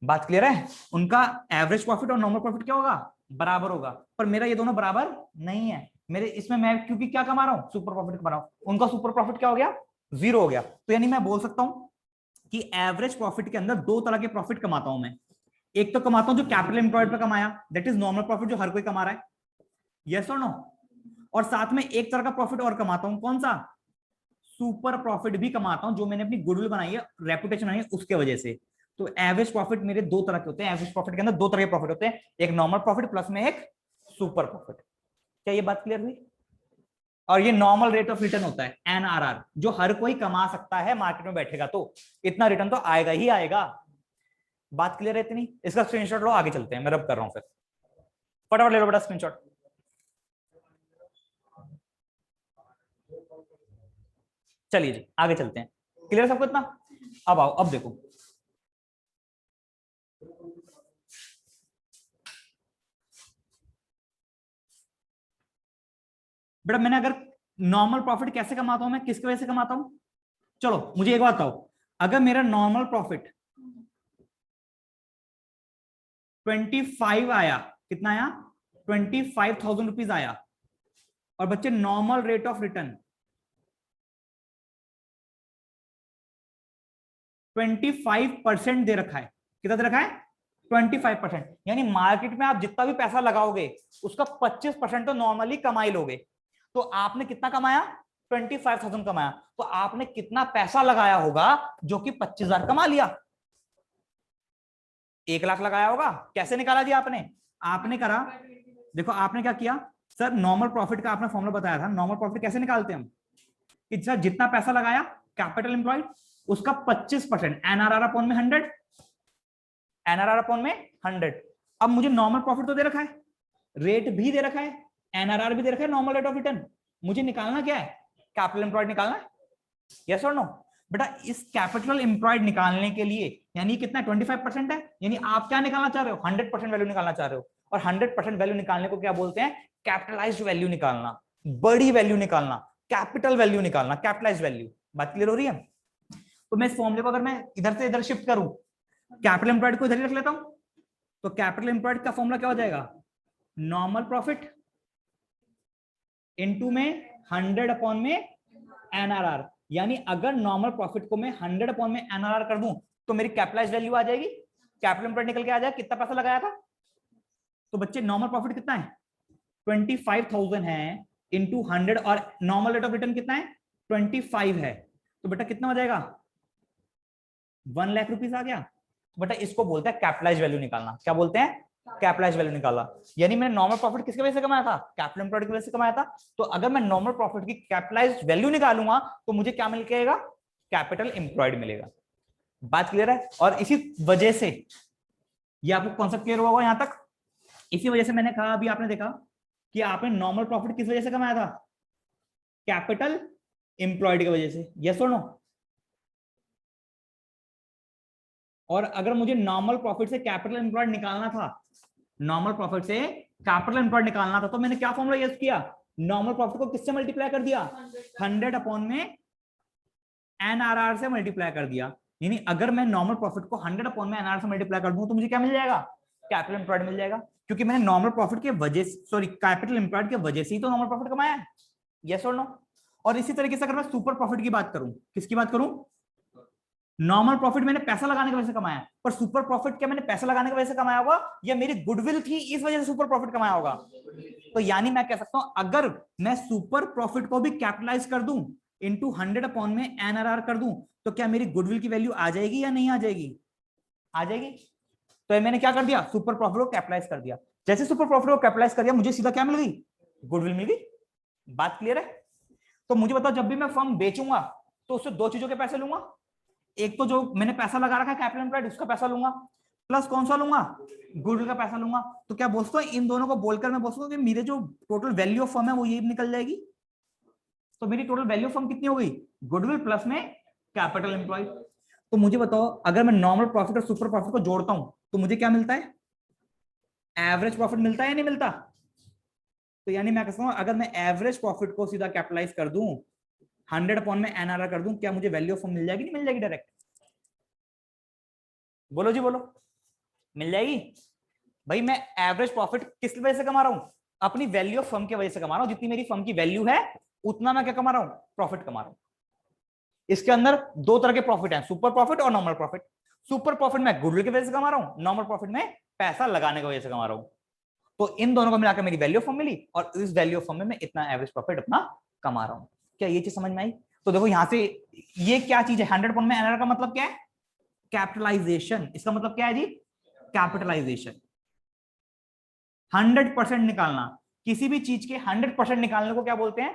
बात क्लियर है? उनका एवरेज प्रॉफिट और नॉर्मल प्रॉफिट क्या होगा? बराबर होगा। पर मेरा ये दोनों बराबर नहीं है। मेरे इसमें मैं क्योंकि क्या कमा रहा हूं? सुपर प्रॉफिट कमा रहा हूं। उनका सुपर प्रॉफिट क्या हो गया? 0 हो गया। तो यानी मैं बोल सकता हूं कि एवरेज प्रॉफिट के अंदर 2 तरह के प्रॉफिट कमाता हूं मैं। एक तो कमाता हूं जो कैपिटल एम्प्लॉयड पे कमाया, दैट इज नॉर्मल प्रॉफिट जो हर कोई कमा रहा है, यस और नो। और साथ में एक तरह का प्रॉफिट और कमाता हूं, कौन सा? सुपर प्रॉफिट भी कमाता हूं, जो मैंने अपनी गुडविल बनाई है, रेपुटेशन बनाई है उसके वजह से। तो एवरेज प्रॉफिट मेरे 2 तरह के होते हैं। एवरेज प्रॉफिट के अंदर 2 तरह के प्रॉफिट होते हैं, एक नॉर्मल प्रॉफिट प्लस में एक सुपर प्रॉफिट। क्या ये बात क्लियर हुई? और ये नॉर्मल रेट ऑफ रिटर्न होता है, एनआरआर, जो हर कोई कमा सकता है मार्केट में बैठेगा तो इतना रिटर्न तो आएगा ही आएगा। बात क्लियर है इतनी? इसका स्क्रीनशॉट लो, आगे चलते हैं। मैं रब कर रहा हूं फिर, फटाफट ले लो बेटा स्क्रीनशॉट। चलिए जी आगे चलते हैं। क्लियर सबको इतना? अब आओ, अब देखो बेटा, मैंने अगर नॉर्मल प्रॉफिट कैसे कमाता हूं मैं, किसकी वजह से कमाता हूं? चलो मुझे एक बात बताओ, अगर मेरा नॉर्मल प्रॉफिट 25 आया, कितना आया? 25,000 रुपीज आया, और बच्चे नॉर्मल रेट ऑफ रिटर्न 25% दे रखा है। कितना दे रखा है? 25%। यानी मार्केट में आप जितना भी पैसा लगाओगे उसका 25% तो नॉर्मली कमा ही लोगे। तो आपने कितना कमाया? 25,000 कमाया, तो आपने कितना पैसा लगाया होगा जो कि 25,000 कमा लिया? 1 लाख लगाया होगा। कैसे निकाला जी आपने? आपने करा, देखो आपने क्या किया सर, नॉर्मल प्रॉफिट का आपने फॉर्मूला बताया था। नॉर्मल प्रॉफिट कैसे निकालते हैं हम, कि सर जितना पैसा लगाया कैपिटल एम्प्लॉयड उसका 25%, एनआरआर अपॉन में 100, एनआरआर अपॉन में 100। अब मुझे नॉर्मल प्रॉफिट तो दे रखा है, रेट भी दे रखा है, एनआरआर भी दे रखा है, नॉर्मल रेट ऑफ रिटर्न। मुझे निकालना क्या है? कैपिटल एम्प्लॉयड निकालना है, यस और नो? बेटा इस कैपिटल एम्प्लॉयड निकालने के लिए यानी कितना 25% है, यानी आप क्या निकालना चाह रहे हो? 100% वैल्यू निकालना चाह रहे हो। और 100% वैल्यू निकालने को क्या बोलते हैं? कैपिटलाइज्ड वैल्यू निकालना, बड़ी वैल्यू निकालना, कैपिटल वैल्यू निकालना, कैपिटलाइज्ड वैल्यू। बात क्लियर हो रही है? तो मैं इस फॉर्मूले को अगर मैं इधर से इधर शिफ्ट करूं, कैपिटल एम्प्लॉयड को इधर ही रख लेता हूं, तो कैपिटल एम्प्लॉयड का फॉर्मूला क्या हो जाएगा? नॉर्मल प्रॉफिट इनटू में 100 अपॉन में एनआरआर। यानी अगर नॉर्मल प्रॉफिट को मैं 100 अपॉन में एनआरआर कर दूं तो मेरी कैपिटलाइज्ड वैल्यू आ जाएगी, कैपिटल एम्प्लॉयड निकल के आ जाएगा, कितना पैसा लगाया था। तो बच्चे नॉर्मल प्रॉफिट कितना है? 25,000 है इंटू 100, और नॉर्मल रेट ऑफ रिटर्न कितना है? 25 है। तो बेटा कितना हो जाएगा? 1 लाख रुपीस आ गया। तो बेटा इसको बोलते हैं कैपिटलाइज्ड वैल्यू निकालना। क्या बोलते हैं? कैपिटलाइज्ड वैल्यू निकाला। यानी मैंने नॉर्मल प्रॉफिट किसकी वजह से कमाया था? कैपिटल एम्प्लॉयड की वजह से कमाया था। तो अगर मैं नॉर्मल प्रॉफिट की कैपिटलाइज्ड वैल्यू निकालूंगा तो मुझे क्या मिलेगा? कैपिटल एम्प्लॉयड मिलेगा। बात क्लियर है? और इसी वजह से ये आपको कॉन्सेप्ट क्लियर होगा यहां तक। इसी वजह से मैंने कहा, अभी आपने देखा कि आपने नॉर्मल प्रॉफिट किस वजह से कमाया था? कैपिटल एम्प्लॉयड की वजह से, यस और नो। और अगर मुझे नॉर्मल प्रॉफिट से कैपिटल एम्प्लॉयड निकालना था, नॉर्मल प्रॉफिट से कैपिटल एम्प्लॉयड निकालना था, तो मैंने क्या फॉर्मूला यूज किया, नॉर्मल प्रॉफिट को किससे मल्टीप्लाई कर दिया, 100 अपॉन में एनआरआर से मल्टीप्लाई कर दिया। यानी अगर मैं नॉर्मल प्रॉफिट को 100 अपॉन में एनआर से मल्टीप्लाई कर दूं तो मुझे क्या मिल जाएगा, कैपिटल एम्प्लॉयड मिल जाएगा, क्योंकि मैंने नॉर्मल प्रॉफिट के वजह से, सॉरी कैपिटल एम्प्लॉयड के वजह से ही तो नॉर्मल प्रॉफिट कमाया है, यस और नो। और इसी तरीके से अगर मैं सुपर प्रॉफिट की बात करूं, किसकी बात करूं, नॉर्मल प्रॉफिट मैंने पैसा लगाने की वजह से कमाया, पर सुपर प्रॉफिट क्या मैंने पैसा लगाने की वजह से कमाया होगा, या मेरी गुडविल थी इस वजह से सुपर प्रॉफिट कमाया होगा। तो यानी मैं कह सकता हूं अगर मैं सुपर प्रॉफिट को भी कैपिटलाइज कर दूं इनटू 100 अपॉन में एनआरआर कर दूं, तो क्या मेरी गुडविल की वैल्यू आ जाएगी या नहीं आ जाएगी, आ जाएगी। तो मैंने क्या कर दिया, सुपर प्रॉफिट को कैपिटलाइज कर दिया। जैसे सुपर प्रॉफिट को कैपिटलाइज कर दिया, मुझे सीधा क्या मिल गई, गुडविल मिल गई। बात क्लियर है। तो मुझे बताओ जब भी मैं फर्म बेचूंगा तो उससे दो चीजों के पैसे लूंगा, एक तो जो मैंने पैसा लगा रखा है कैपिटल एम्प्लॉयड उसका पैसा लूंगा, प्लस कौन सा लूंगा, गुडविल का पैसा लूंगा। तो क्या बोलता हूं इन दोनों को बोलकर मैं बोलता हूं कि मेरे जो टोटल वैल्यू ऑफ फर्म है वो ये निकल जाएगी। तो मेरी टोटल वैल्यू ऑफ फर्म कितनी हो गई, गुडविल प्लस में कैपिटल एम्प्लॉयड। तो मुझे बताओ अगर मैं नॉर्मल प्रॉफिट और सुपर प्रॉफिट को जोड़ता हूं तो मुझे क्या मिलता है, एवरेज प्रॉफिट मिलता है या नहीं मिलता। तो यानी मैं कहता हूं अगर मैं एवरेज प्रॉफिट को सीधा कैपिटलाइज कर दूं 100 अपॉन में एनआरआर कर दूं, क्या मुझे वैल्यू ऑफ फर्म मिल जाएगी, नहीं मिल जाएगी डायरेक्ट, बोलो जी बोलो, मिल जाएगी। भाई मैं एवरेज प्रॉफिट किस वजह से कमा रहा हूं, अपनी वैल्यू ऑफ फर्म की वजह से कमा रहा हूं, जितनी मेरी फर्म की वैल्यू है उतना मैं क्या कमा रहा हूं, प्रॉफिट कमा रहा हूं। इसके अंदर दो तरह के प्रॉफिट हैं, सुपर प्रॉफिट और नॉर्मल प्रॉफिट। सुपर प्रॉफिट मैं गुडविल की वजह से कमा रहा हूं, नॉर्मल प्रॉफिट में पैसा लगाने की वजह से कमा रहा हूं। तो इन दोनों को मिलाकर मेरी वैल्यू ऑफ फर्म मिली और इस वैल्यू ऑफ फर्म में मैं इतना एवरेज प्रॉफिट अपना कमा रहा हूं। क्या ये चीज समझ में आई। तो देखो यहां से ये क्या चीज है, 100 पॉइंट में एनआर का मतलब क्या है, कैपिटलाइजेशन। इसका मतलब क्या है जी, कैपिटलाइजेशन। 100% निकालना, किसी भी चीज के 100% निकालने को क्या बोलते हैं,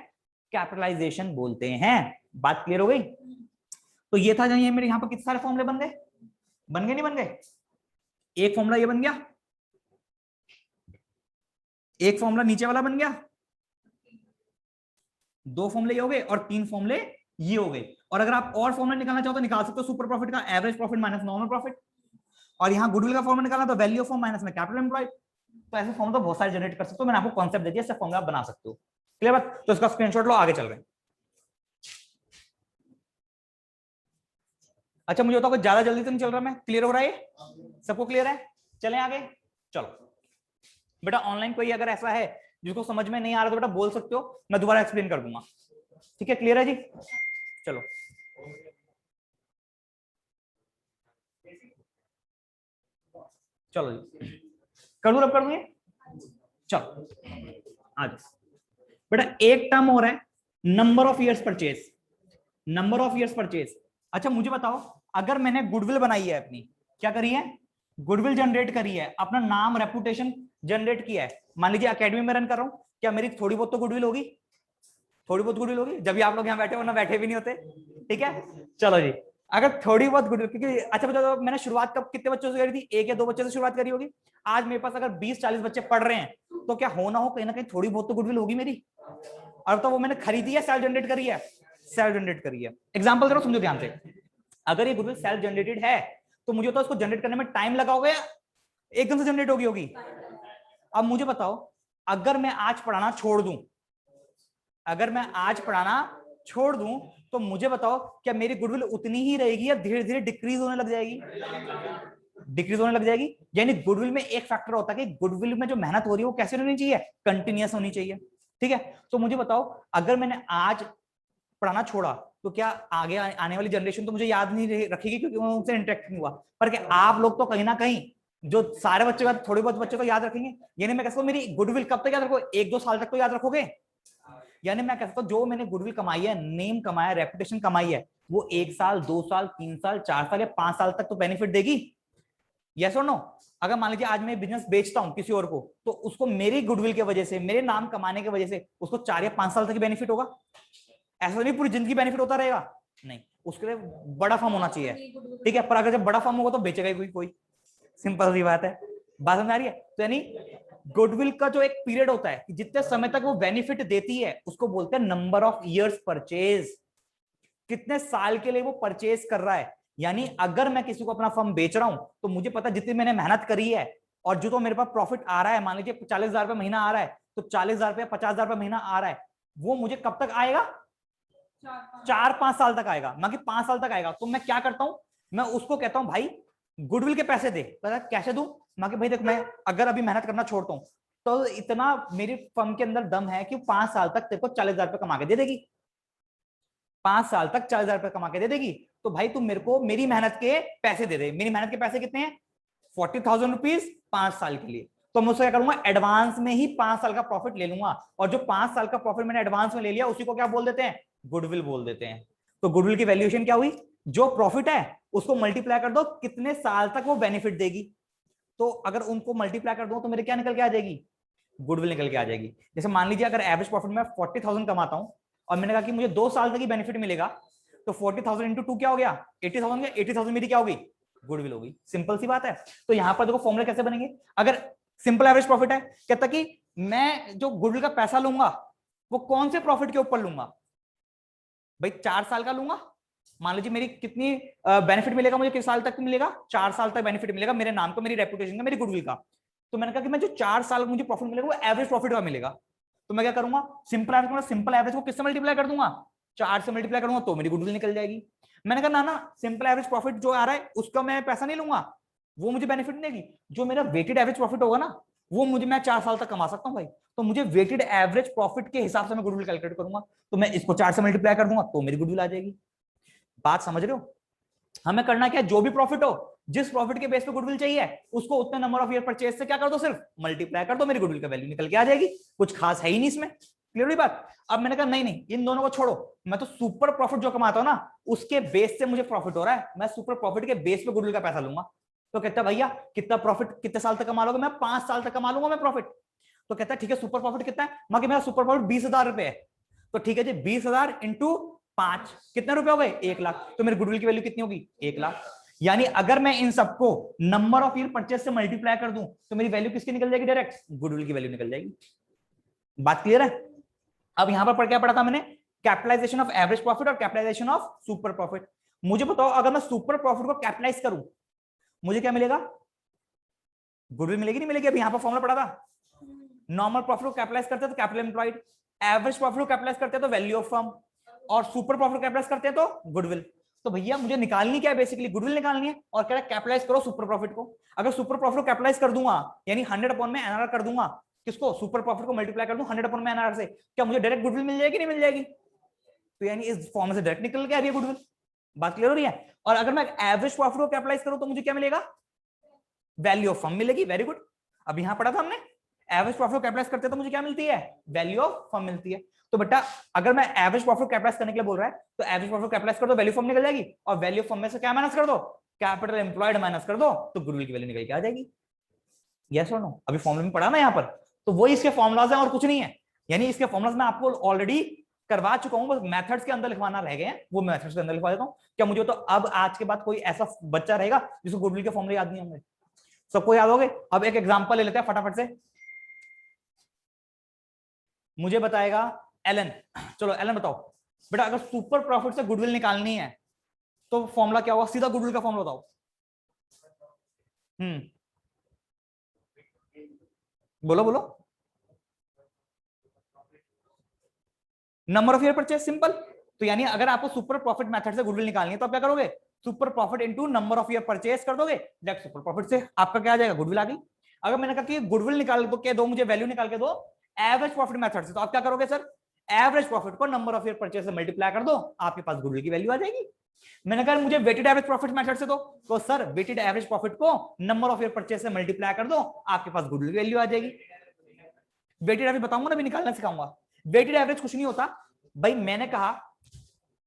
कैपिटलाइजेशन बोलते हैं। बात क्लियर हो गई। तो ये था ये मेरे यहां पर कितने सारे फॉर्मूले बन गए, बन गए नहीं बन गए। एक फॉर्मूला ये बन गया, एक फॉर्मूला नीचे वाला बन गया, दो फॉर्मूले ये हो गए और तीन फॉर्मूले ये हो गए। और अगर आप और फॉर्मूला निकालना चाहो तो निकाल सकते हो, सुपर प्रॉफिट का average profit minus normal profit, और यहां गुडविल का फॉर्मूला निकालना तो वैल्यू ऑफ फर्म माइनस में कैपिटल एम्प्लॉयड। तो ऐसे फॉर्म तो बहुत सारे जनरेट कर सकते हो, मैंने आपको कॉन्सेप्ट दे दिया, इससे फॉर्मूला बना सकते हो। क्लियर बात। तो इसका स्क्रीनशॉट लो, आगे चल रहे हैं। अच्छा मुझे बताओ ज्यादा जल्दी तो नहीं चल रहा मैं, क्लियर हो रहा है, सबको क्लियर है, चलें आगे। चलो बेटा ऑनलाइन कोई अगर ऐसा है जिसको समझ में नहीं आ रहा तो बेटा बोल सकते हो, मैं दोबारा एक्सप्लेन कर दूंगा। ठीक है, क्लियर है जी। चलो चलो जी, कर दूं, अब कर दूं। चलो आज बेटा एक टर्म हो रहा है, number of years purchase, number of years purchase. अच्छा मुझे बताओ अगर मैंने गुडविल बनाई है अपनी, क्या करी है, गुडविल जनरेट करी है, अपना नाम रेपुटेशन जनरेट किया है, मान लीजिए एकेडमी में रन कर रहा हूं, क्या मेरी थोड़ी बहुत तो गुडविल होगी, थोड़ी बहुत गुडविल होगी, जब भी आप लोग यहाँ बैठे हो ना, बैठे भी नहीं होते। ठीक है चलो जी, अगर थोड़ी बहुत गुडविल, क्योंकि अच्छा बताओ मैंने शुरुआत कब कितने बच्चों से करी थी, एक या दो बच्चों से शुरुआत करी होगी। आज मेरे पास अगर 20-40 बच्चे पढ़ रहे हैं तो क्या हो ना हो कहीं ना कहीं थोड़ी बहुत तो गुडविल होगी मेरी। और तो वो मैंने खरीदी है, सेल्फ जनरेट करी है, सेल्फ जनरेट करी है। एग्जांपल दे रहा हूं, समझो ध्यान से। अगर ये गुडविल सेल्फ जनरेटेड है तो मुझे तो इसको जनरेट करने में टाइम लगा होगा या एकदम से जनरेट होगी। अब मुझे बताओ अगर मैं आज पढ़ाना छोड़ दूं, अगर मैं आज पढ़ाना छोड़ दूं तो मुझे बताओ क्या मेरी गुडविल उतनी ही रहेगी या धीरे धीरे डिक्रीज होने लग जाएगी, डिक्रीज होने लग जाएगी। यानी गुडविल में एक फैक्टर होता है कि गुडविल में जो मेहनत हो रही है वो कैसे होनी चाहिए, कंटिन्यूअस होनी चाहिए। ठीक है, तो मुझे बताओ अगर मैंने आज पढ़ाना छोड़ा तो क्या आगे आने वाली जनरेशन तो मुझे याद नहीं रखेगी क्योंकि उनसे इंटरेक्ट नहीं हुआ, पर क्या आप लोग तो कहीं ना कहीं जो सारे बच्चे का थोड़े बहुत बच्चे तो याद रखेंगे। यानी मैं कहता हूं मेरी गुडविल कब तक याद रखो, 1-2 साल तक तो याद रखोगे। यानी मैं कहता हूं जो मैंने गुडविल कमाई है, नेम कमाया, रेपुटेशन कमाई है, वो 1 साल 2 साल 3 साल 4 साल या 5 साल तक तो बेनिफिट देगी। यस और नो। अगर मान लीजिए आज मैं बिजनेस बेचता हूं किसी और को, तो उसको मेरी गुडविल की वजह से, मेरे नाम कमाने की वजह से उसको 4 या 5 साल तक बेनिफिट होगा। ऐसा नहीं पूरी जिंदगी बेनिफिट होता रहेगा, नहीं, उसके लिए बड़ा फर्म होना चाहिए। ठीक है, पर अगर जब बड़ा फर्म होगा तो बेचेगा ही कोई, सिंपल सी बात है। बात समझ आ रही है। तो यानी गुडविल का जो एक पीरियड होता है कि जितने समय तक वो बेनिफिट देती है उसको बोलते हैं नंबर ऑफ इयर्स परचेज। कितने साल के लिए वो परचेज कर रहा है। यानी अगर मैं किसी को अपना फर्म बेच रहा हूं तो मुझे पता जितनी मैंने मेहनत करी है और जो तो मेरे पास प्रॉफिट आ रहा है, मान लीजिए 40,000 रुपये महीना आ रहा है, तो 40,000 रुपये 50,000 रुपये महीना आ रहा है, वो मुझे कब तक आएगा? 4-5 साल तक आएगा, ना कि 5 साल तक आएगा। तो मैं क्या करता हूं, मैं उसको कहता हूं भाई गुडविल के पैसे दे। कैसे दूं? ना कि भाई देख, मैं अगर अभी मेहनत करना छोड़ता हूं तो इतना मेरी फर्म के अंदर दम है कि 5 साल तक तेरे को 40,000 रुपये कमा के दे देगी। 5 साल तक 40,000 रुपये कमा के दे देगी। तो भाई तुम मेरे को मेरी मेहनत के पैसे दे दे। मेरी मेहनत के पैसे कितने हैं? 40,000 रुपीज 5 साल के लिए। तो मैं उसको क्या करूंगा, एडवांस में ही 5 साल का प्रॉफिट ले लूंगा, और जो 5 साल का प्रॉफिट मैंने एडवांस में ले लिया उसी को क्या बोल देते हैं? गुडविल बोल देते हैं। तो गुडविल की वैल्यूएशन क्या हुई? जो प्रॉफिट है उसको मल्टीप्लाई कर दो कितने साल तक वो बेनिफिट देगी। तो अगर उनको मल्टीप्लाई कर दो तो मेरे क्या निकल के आ जाएगी? गुडविल निकल के आ जाएगी। जैसे मान लीजिए अगर एवरेज प्रॉफिट में 40,000 कमाता हूं और मैंने कहा कि मुझे 2 साल तक ही बेनिफिट मिलेगा, तो 40,000 इंटू 2 क्या हो गया? 80,000। 80,000 मेरी क्या होगी? गुडविल होगी। सिंपल सी बात है। तो यहां पर देखो फॉर्मूला कैसे बनेंगे। अगर सिंपल एवरेज प्रॉफिट है, कहता कि मैं जो गुडविल का पैसा लूंगा वो कौन से प्रॉफिट के ऊपर लूंगा? भाई 4 साल का लूंगा। मान लीजिए मेरी कितनी बेनिफिट मिलेगा मुझे, किस साल तक मिलेगा? 4 साल तक बेनिफिट मिलेगा मेरे नाम को, मेरी रेपुटेशन का, मेरी गुडविल का। तो मैंने कहा कि मैं जो 4 साल मुझे प्रॉफिट मिलेगा वो एवरेज प्रॉफिट का मिलेगा। तो मैं क्या करूंगा, सिंपल एवरेज को किससे मल्टीप्लाई कर दूंगा? 4 से मल्टीप्लाई करूंगा तो मेरी गुडविल निकल जाएगी। मैंने कहा ना, सिंपल एवरेज प्रॉफिट जो आ रहा है उसका मैं पैसा नहीं लूंगा, वो मुझे बेनिफिट नहीं देगी। जो मेरा वेटेड एवरेज प्रॉफिट होगा ना, वो मुझे, मैं 4 साल तक कमा सकता हूँ भाई। तो मुझे वेटेड एवरेज प्रॉफिट के हिसाब से मैं गुडविल कैलकुलेट करूंगा। तो मैं इसको 4 से मल्टीप्लाई कर दूंगा तो मेरी गुडविल आ जाएगी। बात समझ रहे हो? हमें करना क्या है, जो भी प्रॉफिट हो, जिस प्रॉफिट के बेस पे गुडविल चाहिए उसको उतने नंबर ऑफ ईयर परचेज से क्या कर दो, सिर्फ मल्टीप्लाई कर दो, मेरी गुडविल का वैल्यू निकल के आ जाएगी। कुछ खास है ही नहीं इसमें। क्लियर हुई बात? अब मैंने कहा नहीं नहीं, इन दोनों को छोड़ो, मैं तो सुपर प्रॉफिट जो कमाता हूं ना उसके बेस से मुझे प्रॉफिट हो रहा है, मैं सुपर प्रॉफिट के बेस पे गुडविल का पैसा लूंगा। तो कहता है भैया कितना प्रॉफिट कितने साल तक कमा लोगे? मैं 5 साल तक कमा लूंगा मैं प्रॉफिट। तो कहता है ठीक है, सुपर प्रॉफिट कितना है? मां कि मेरा सुपर प्रॉफिट 20,000 रुपए है। तो ठीक है जी, 20,000 इंटू 5 कितने रुपए हो गए? 1,00,000। तो मेरी गुडविल की वैल्यू कितनी होगी? 1,00,000। यानी अगर मैं इन सबको नंबर ऑफ ईयर परचेज से मल्टीप्लाई कर दूं तो मेरी वैल्यू किसकी निकल जाएगी? डायरेक्ट गुडविल की वैल्यू निकल जाएगी। बात क्लियर है? अब यहां पर क्या पढ़ा था मैंने? कैपिटलाइजेशन ऑफ एवरेज प्रॉफिट और कैपिटलाइजेशन ऑफ सुपर प्रॉफिट। मुझे बताओ अगर मैं सुपर प्रॉफिट को कैपिटलाइज करूं मुझे क्या मिलेगा? गुडविल मिलेगी नहीं मिलेगी? अब यहां पर फॉर्मूला पढ़ा था। नॉर्मल प्रॉफिट को कैपिटलाइज करते हैं तो कैपिटल एम्प्लॉयड, एवरेज प्रॉफिट को कैपिटलाइज करते हैं तो वैल्यू ऑफ फर्म, और सुपर प्रॉफिट को कैपिटलाइज करते हैं तो गुडविल। तो भैया मुझे निकालनी क्या है? बेसिकली गुडविल निकालनी है, और कह रहा है कैपिटलाइज करो सुपर प्रॉफिट को। अगर सुपर प्रॉफिट को कैपिटलाइज कर दूंगा यानी 100 अपॉन में एनआर कर दूंगा, किसको? सुपर प्रॉफिट को मल्टीप्लाई कर दूं 100 अपॉन में एनआर से, क्या मुझे डायरेक्ट गुडविल मिल जाएगी? नहीं मिल जाएगी? तो यानी इस फॉर्म से डायरेक्ट निकल के आ रही है गुडविल। बात क्लियर हो रही है? और अगर मैं एवरेज प्रॉफिट को कैपिटलाइज करूं तो मुझे क्या मिलेगा? वैल्यू ऑफ फर्म मिलेगी। Very good. अब यहां पढ़ा था हमने एवरेज प्रॉफिट को कैपिटलाइज करते हैं तो मुझे क्या मिलती है? वैल्यू ऑफ फर्म मिलती है। तो बेटा अगर मैं एवरेज प्रॉफिट कैपिटलाइज करने के लिए बोल रहा है तो एवरेज प्रॉफिट कैपिटलाइज कर दो, वैल्यू फर्म निकल जाएगी, और वैल्यू फर्म में से क्या माइनस कर दो? कैपिटल एम्प्लॉयड माइनस कर दो, तो गुडविल की वैल्यू निकल के आ जाएगी। यस और नो? अभी फॉर्मूला में पढ़ा ना यहाँ पर, तो वही इसके फॉर्मुलाज हैं और कुछ नहीं है। यानी इसके फॉर्मुलाज मैं आपको ऑलरेडी करवा चुका हूं, बस मेथड्स के अंदर लिखवाना रह गए हैं, वो मेथड्स के अंदर लिखवा देता हूं। क्या मुझे तो अब आज के बाद कोई ऐसा बच्चा रहेगा जिसको गुडविल के फॉर्मूले याद नहीं होंगे? सबको याद हो गए? अब एक एग्जांपल ले लेते हैं फटाफट से। मुझे बताएगा एलन, चलो एलन बताओ बेटा, अगर सुपर प्रॉफिट से गुडविल निकालनी है तो फॉर्मूला क्या होगा? सीधा गुडविल का फॉर्मूला बताओ। बोलो बोलो। Number of year purchase, simple. तो यानी अगर आपको सुपर प्रॉफिट मेथड से गुडविल निकालनी है तो आप क्या करोगे? Super profit into number of year purchase कर दोगे, डायरेक्ट सुपर प्रॉफिट से आपका क्या आ जाएगा? गुडविल आ गई। अगर मैंने कहा कि गुडविल निकाल दो, क्या दो मुझे वैल्यू निकाल के दो एवरेज प्रॉफिट मेथड से, तो आप क्या करोगे सर? एवरेज प्रॉफिट को नंबर ऑफ ईयर परचेज से मल्टीप्लाई कर दो, आपके पास गुडविल की वैल्यू आ जाएगी। मैंने कहा मुझे वेटेड एवरेज प्रॉफिट मेथड से दो, तो सर वेटेड एवरेज प्रॉफिट को नंबर ऑफ ईयर परचेज से मल्टीप्लाई कर दो, आपके पास गुडविल की वैल्यू आ जाएगी। वेटेड एवरेज बताऊंगा ना, अभी निकालना सिखाऊंगा। वेटेड एवरेज कुछ नहीं होता भाई, मैंने कहा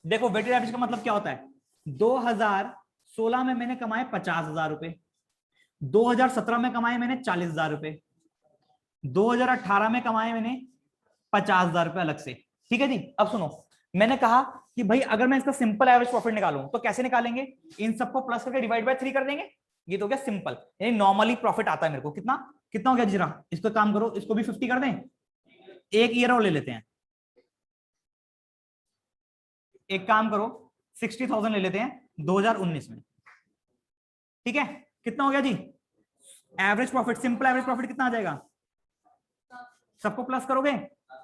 देखो वेटेड एवरेज का मतलब क्या होता है? 2016 में मैंने कमाए 50,000 रुपए, 2017 में कमाए मैंने 40,000 रुपए, 2018 में कमाए मैंने 50,000 रुपए अलग से। ठीक है जी। अब सुनो, मैंने कहा कि भाई अगर मैं इसका सिंपल एवरेज प्रॉफिट निकालूं तो कैसे निकालेंगे? इन सबको प्लस करके डिवाइड बाय 3 कर देंगे, ये तो हो गया सिंपल। यानी नॉर्मली प्रॉफिट आता है मेरे को कितना? कितना हो गया जीरा, इसको काम करो, इसको भी 50 कर दें, एक ईयर और ले लेते हैं, एक काम करो 60,000 ले लेते हैं 2019 में, ठीक है। कितना हो गया जी average profit, simple average profit कितना आ जाएगा, सबको प्लस करोगे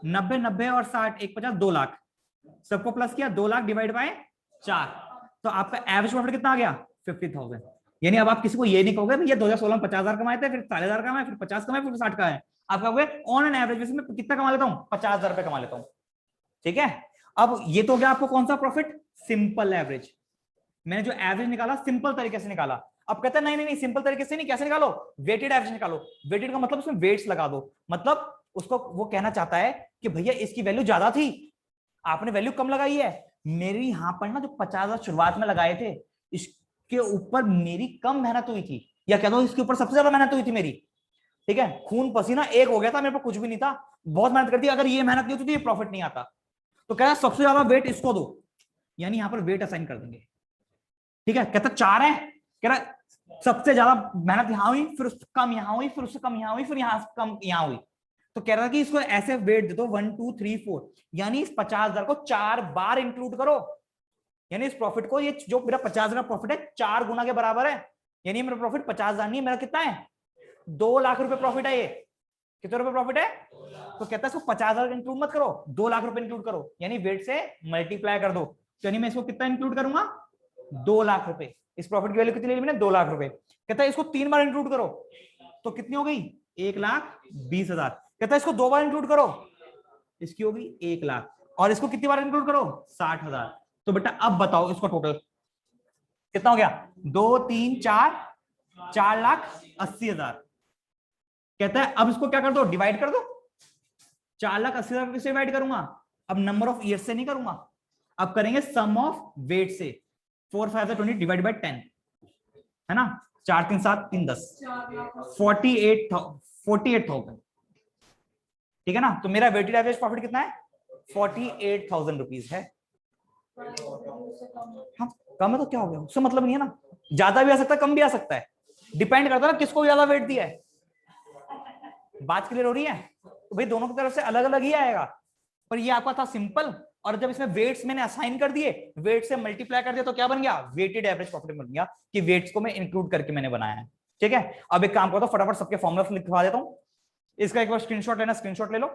90 90 और 60 एक 50 2 लाख, सबको प्लस किया 2 लाख डिवाइड बाय 4, तो आपका एवरेज प्रॉफिट कितना आ गया 50,000। यानी अब आप किसी को ये नहीं कहोगे भैया 2016 में 50,000 कमाए थे, फिर 40,000 कमाए, फिर 50 कमाए, फिर 60 का है, आप कहोगे ऑन एन एवरेज बेसिस में कितना कमा लेता हूं, 50,000 रुपए कमा लेता हूं, ठीक है। अब ये तो हो गया आपको कौन सा प्रॉफिट, सिंपल एवरेज। मैंने जो एवरेज निकाला सिंपल तरीके से निकाला। अब कहते हैं नहीं नहीं नहीं सिंपल तरीके से नहीं, कैसे निकालो, वेटेड एवरेज निकालो। वेटेड का मतलब उसमें वेट्स लगा दो, मतलब उसको वो कहना चाहता है कि भैया इसकी वैल्यू ज्यादा थी, आपने वैल्यू कम लगाई है, मेरी यहां पर ना जो 50,000 शुरुआत में लगाए थे इसके ऊपर मेरी कम मेहनत हुई थी, या कह दो इसके ऊपर सबसे ज्यादा मेहनत हुई थी मेरी, ठीक है। खून पसीना एक हो गया था, मेरे पर कुछ भी नहीं था, बहुत मेहनत करती, अगर ये मेहनत नहीं होती तो ये प्रॉफिट नहीं आता। तो कह रहा सबसे ज्यादा वेट इसको दो, यानी यहां पर वेट असाइन कर देंगे, ठीक है। कहता 4 है, कह रहा सबसे ज्यादा मेहनत यहां हुई, फिर उससे कम यहां हुई, फिर उससे कम यहां हुई, फिर यहां कम यहां हुई, तो कह रहा कि इसको ऐसे वेट दे दो 1 2 3 4, यानी इस 50,000 को 4 बार इंक्लूड करो, यानी इस प्रॉफिट को, ये जो मेरा 50,000 का प्रॉफिट है 4 गुना के बराबर है, यानी मेरा प्रॉफिट 50,000 नहीं, मेरा कितना है 2 लाख रुपए प्रॉफिट है। ये कितने रुपए प्रॉफिट है, तो कहता है इसको 50,000 इंक्लूड मत करो, 2 लाख रुपए इंक्लूड करो, यानी वेट से मल्टीप्लाई कर दो, यानी मैं इसको कितना इंक्लूड करूंगा 2 लाख रुपए। इस प्रॉफिट की वैल्यू कितनी ली मैंने 2 लाख रुपए। कहता है इसको 3 बार इंक्लूड करो, तो कितनी हो गई 1,20,000। कहता है इसको 2 बार इंक्लूड करो, इसकी होगी 1 लाख, और इसको कितनी बार इंक्लूड करो 60,000। तो बेटा अब बताओ इसको टोटल कितना हो गया, 2 3 4 4,80,000। कहता है अब इसको क्या कर दो, डिवाइड कर दो, 4,80,000 किससे डिवाइड करूंगा, अब नंबर ऑफ ईयर से नहीं करूंगा, अब करेंगे सम ऑफ वेट से, 4 5 20 डिवाइड बाय 10 है ना, 4 3 7 3 10 48,000, ठीक है ना। तो मेरा वेटेड एवरेज प्रॉफिट कितना है 48,000 रुपीज है। हाँ कम है तो क्या हो गया, उससे मतलब नहीं है ना, ज्यादा भी आ सकता है कम भी आ सकता है, डिपेंड करता है ना किसको ज्यादा वेट दिया है। बात क्लियर हो रही है, तो भाई दोनों की तरफ से अलग अलग ही आएगा, पर ये आपका था सिंपल, और जब इसमें वेट्स मैंने असाइन कर दिए, वेट से मल्टीप्लाई कर दिया, तो क्या बन गया वेटेड एवरेज प्रॉफिट बन गया, कि वेट्स को मैं इंक्लूड करके मैंने बनाया है, ठीक है। अब एक काम करता हूं फटाफट सबके फॉर्मुला लिखवा देता हूं, इसका एक बार स्क्रीनशॉट लेना, स्क्रीनशॉट ले लो,